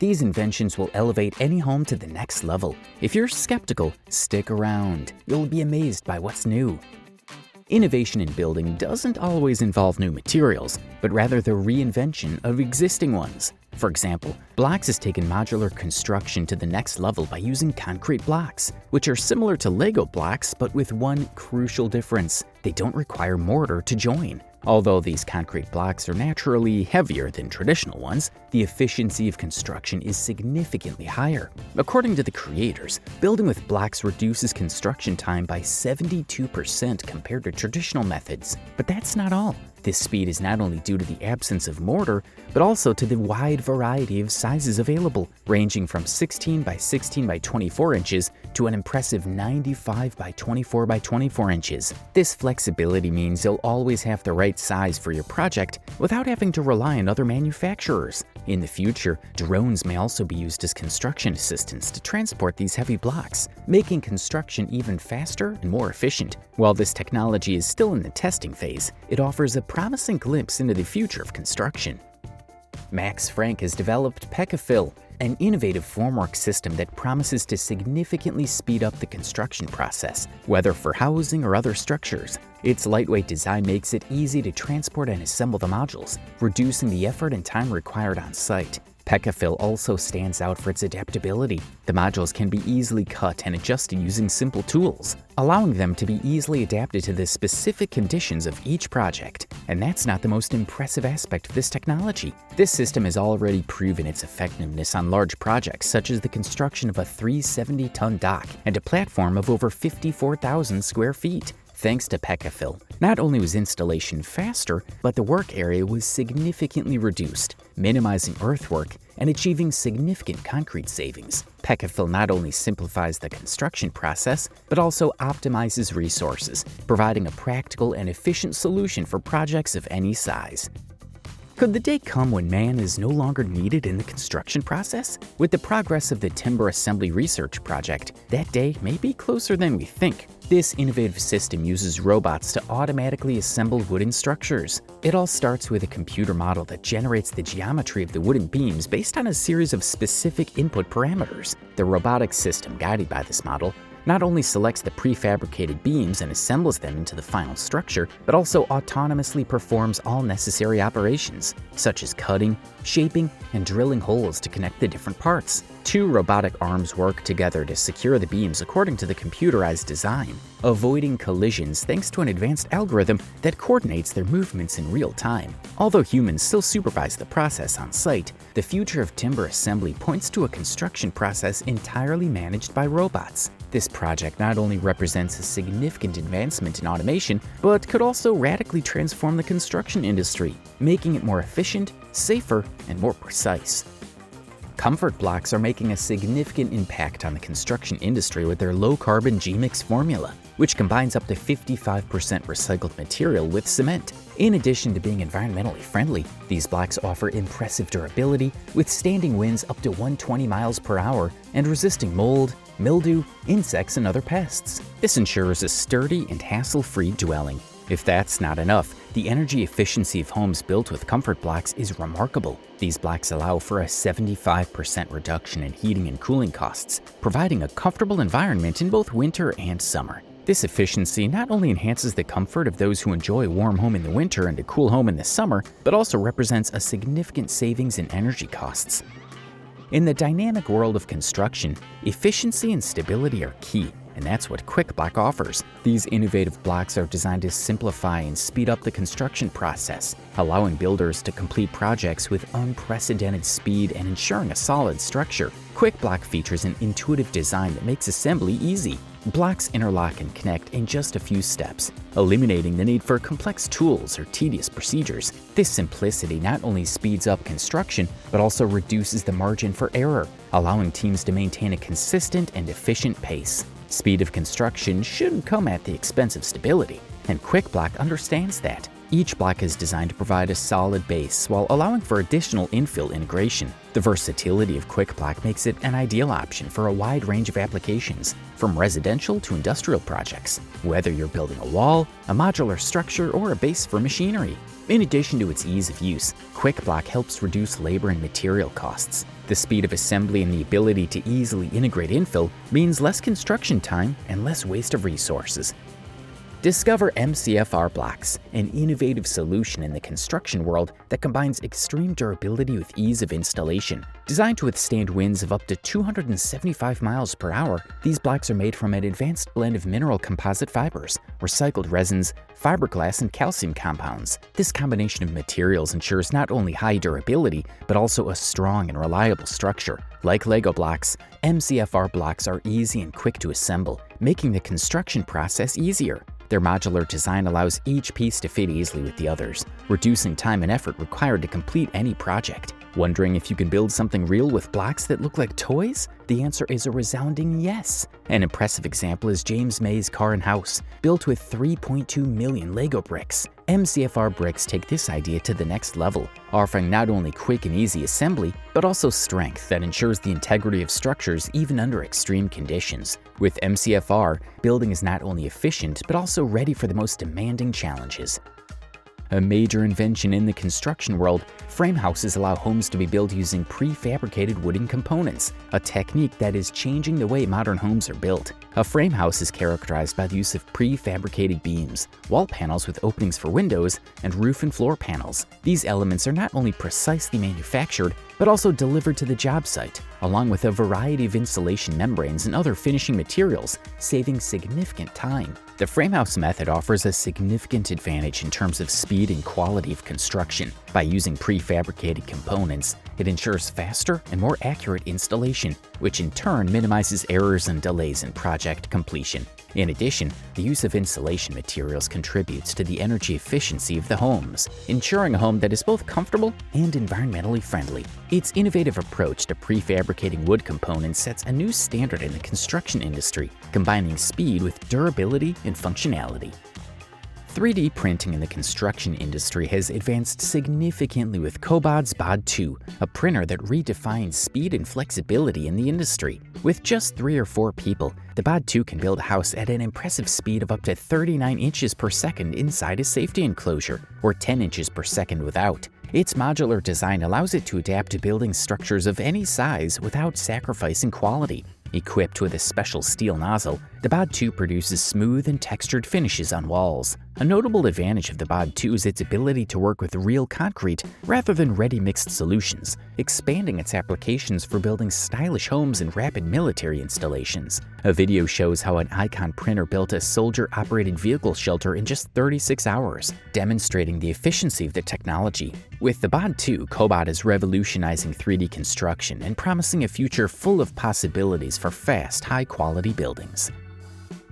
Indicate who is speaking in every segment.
Speaker 1: These inventions will elevate any home to the next level. If you're skeptical, stick around. You'll be amazed by what's new. Innovation in building doesn't always involve new materials, but rather the reinvention of existing ones. For example, Blocks has taken modular construction to the next level by using concrete blocks, which are similar to Lego blocks but with one crucial difference: they don't require mortar to join. Although these concrete blocks are naturally heavier than traditional ones, the efficiency of construction is significantly higher. According to the creators, building with blocks reduces construction time by 72% compared to traditional methods. But that's not all. This speed is not only due to the absence of mortar, but also to the wide variety of sizes available, ranging from 16 by 16 by 24 inches to an impressive 95 by 24 by 24 inches. This flexibility means you'll always have the right size for your project without having to rely on other manufacturers. In the future, drones may also be used as construction assistants to transport these heavy blocks, making construction even faster and more efficient. While this technology is still in the testing phase, it offers a promising glimpse into the future of construction. Max Frank has developed PecaFill, an innovative formwork system that promises to significantly speed up the construction process, whether for housing or other structures. Its lightweight design makes it easy to transport and assemble the modules, reducing the effort and time required on site. PecaFill also stands out for its adaptability. The modules can be easily cut and adjusted using simple tools, allowing them to be easily adapted to the specific conditions of each project. And that's not the most impressive aspect of this technology. This system has already proven its effectiveness on large projects, such as the construction of a 370-ton dock and a platform of over 54,000 square feet. Thanks to PecaFill, not only was installation faster, but the work area was significantly reduced, minimizing earthwork and achieving significant concrete savings. PecaFill not only simplifies the construction process, but also optimizes resources, providing a practical and efficient solution for projects of any size. Could the day come when man is no longer needed in the construction process? With the progress of the Timber Assembly Research Project, that day may be closer than we think. This innovative system uses robots to automatically assemble wooden structures. It all starts with a computer model that generates the geometry of the wooden beams based on a series of specific input parameters. The robotic system guided by this model not only selects the prefabricated beams and assembles them into the final structure, but also autonomously performs all necessary operations, such as cutting, shaping, and drilling holes to connect the different parts. Two robotic arms work together to secure the beams according to the computerized design, avoiding collisions thanks to an advanced algorithm that coordinates their movements in real time. Although humans still supervise the process on site, the future of timber assembly points to a construction process entirely managed by robots. This project not only represents a significant advancement in automation, but could also radically transform the construction industry, making it more efficient, safer, and more precise. Comfort blocks are making a significant impact on the construction industry with their low-carbon G-Mix formula, which combines up to 55% recycled material with cement. In addition to being environmentally friendly, these blocks offer impressive durability, withstanding winds up to 120 miles per hour and resisting mold, mildew, insects, and other pests. This ensures a sturdy and hassle-free dwelling. If that's not enough, the energy efficiency of homes built with comfort blocks is remarkable. These blocks allow for a 75% reduction in heating and cooling costs, providing a comfortable environment in both winter and summer. This efficiency not only enhances the comfort of those who enjoy a warm home in the winter and a cool home in the summer, but also represents a significant savings in energy costs. In the dynamic world of construction, efficiency and stability are key, and that's what QuickBlock offers. These innovative blocks are designed to simplify and speed up the construction process, allowing builders to complete projects with unprecedented speed and ensuring a solid structure. QuickBlock features an intuitive design that makes assembly easy. Blocks interlock and connect in just a few steps, eliminating the need for complex tools or tedious procedures. This simplicity not only speeds up construction, but also reduces the margin for error, allowing teams to maintain a consistent and efficient pace. Speed of construction shouldn't come at the expense of stability, and QuickBlock understands that. Each block is designed to provide a solid base while allowing for additional infill integration. The versatility of Quick Block makes it an ideal option for a wide range of applications, from residential to industrial projects, whether you're building a wall, a modular structure, or a base for machinery. In addition to its ease of use, Quick Block helps reduce labor and material costs. The speed of assembly and the ability to easily integrate infill means less construction time and less waste of resources. Discover MCFR blocks, an innovative solution in the construction world that combines extreme durability with ease of installation. Designed to withstand winds of up to 275 miles per hour, these blocks are made from an advanced blend of mineral composite fibers, recycled resins, fiberglass, and calcium compounds. This combination of materials ensures not only high durability, but also a strong and reliable structure. Like Lego blocks, MCFR blocks are easy and quick to assemble, making the construction process easier. Their modular design allows each piece to fit easily with the others, reducing time and effort required to complete any project. Wondering if you can build something real with blocks that look like toys? The answer is a resounding yes. An impressive example is James May's car and house, built with 3.2 million Lego bricks. MCFR bricks take this idea to the next level, offering not only quick and easy assembly, but also strength that ensures the integrity of structures even under extreme conditions. With MCFR, building is not only efficient, but also ready for the most demanding challenges. A major invention in the construction world, frame houses allow homes to be built using prefabricated wooden components, a technique that is changing the way modern homes are built. A frame house is characterized by the use of prefabricated beams, wall panels with openings for windows, and roof and floor panels. These elements are not only precisely manufactured, but also delivered to the job site, along with a variety of insulation membranes and other finishing materials, saving significant time. The framehouse method offers a significant advantage in terms of speed and quality of construction. By using prefabricated components, it ensures faster and more accurate installation, which in turn minimizes errors and delays in project completion. In addition, the use of insulation materials contributes to the energy efficiency of the homes, ensuring a home that is both comfortable and environmentally friendly. Its innovative approach to prefabricating wood components sets a new standard in the construction industry, combining speed with durability and functionality. 3D printing in the construction industry has advanced significantly with Cobod's BOD 2, a printer that redefines speed and flexibility in the industry. With just 3 or 4 people, the BOD 2 can build a house at an impressive speed of up to 39 inches per second inside a safety enclosure, or 10 inches per second without. Its modular design allows it to adapt to building structures of any size without sacrificing quality. Equipped with a special steel nozzle, the BOD 2 produces smooth and textured finishes on walls. A notable advantage of the BOD 2 is its ability to work with real concrete rather than ready-mixed solutions, expanding its applications for building stylish homes and rapid military installations. A video shows how an Icon printer built a soldier-operated vehicle shelter in just 36 hours, demonstrating the efficiency of the technology. With the BOD 2, Cobot is revolutionizing 3D construction and promising a future full of possibilities for fast, high-quality buildings.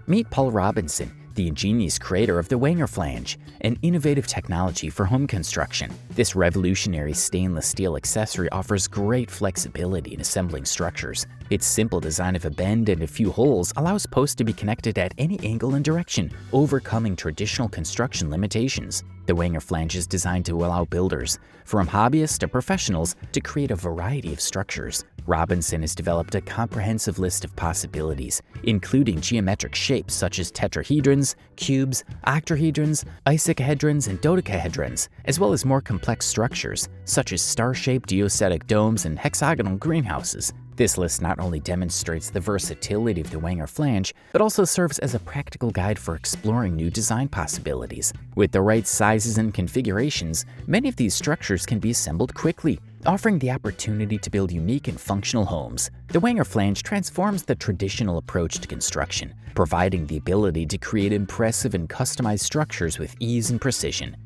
Speaker 1: Meet Paul Robinson, the ingenious creator of the Wenger flange, an innovative technology for home construction. This revolutionary stainless steel accessory offers great flexibility in assembling structures. Its simple design of a bend and a few holes allows posts to be connected at any angle and direction, overcoming traditional construction limitations. The Wenger flange is designed to allow builders, from hobbyists to professionals, to create a variety of structures. Robinson has developed a comprehensive list of possibilities, including geometric shapes such as tetrahedrons, cubes, octahedrons, icosahedrons, and dodecahedrons, as well as more complex structures, such as star-shaped geocetic domes and hexagonal greenhouses. This list not only demonstrates the versatility of the Wenger flange, but also serves as a practical guide for exploring new design possibilities. With the right sizes and configurations, many of these structures can be assembled quickly, offering the opportunity to build unique and functional homes. The Wenger flange transforms the traditional approach to construction, providing the ability to create impressive and customized structures with ease and precision.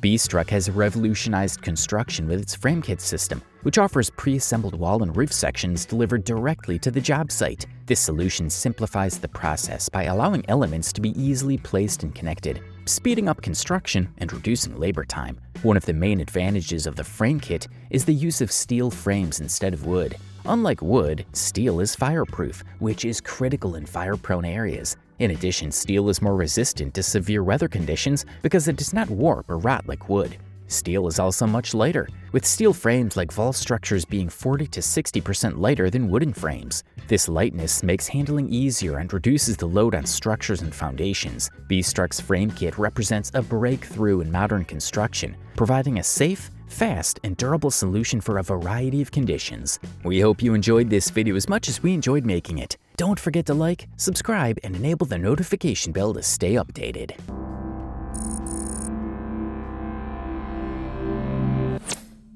Speaker 1: B-Struck has revolutionized construction with its frame kit system, which offers pre-assembled wall and roof sections delivered directly to the job site. This solution simplifies the process by allowing elements to be easily placed and connected, speeding up construction and reducing labor time. One of the main advantages of the frame kit is the use of steel frames instead of wood. Unlike wood, steel is fireproof, which is critical in fire-prone areas. In addition, steel is more resistant to severe weather conditions because it does not warp or rot like wood. Steel is also much lighter, with steel frames like vault structures being 40 to 60% lighter than wooden frames. This lightness makes handling easier and reduces the load on structures and foundations. B-Struct's frame kit represents a breakthrough in modern construction, providing a safe, fast, and durable solution for a variety of conditions. We hope you enjoyed this video as much as we enjoyed making it. Don't forget to like, subscribe, and enable the notification bell to stay updated.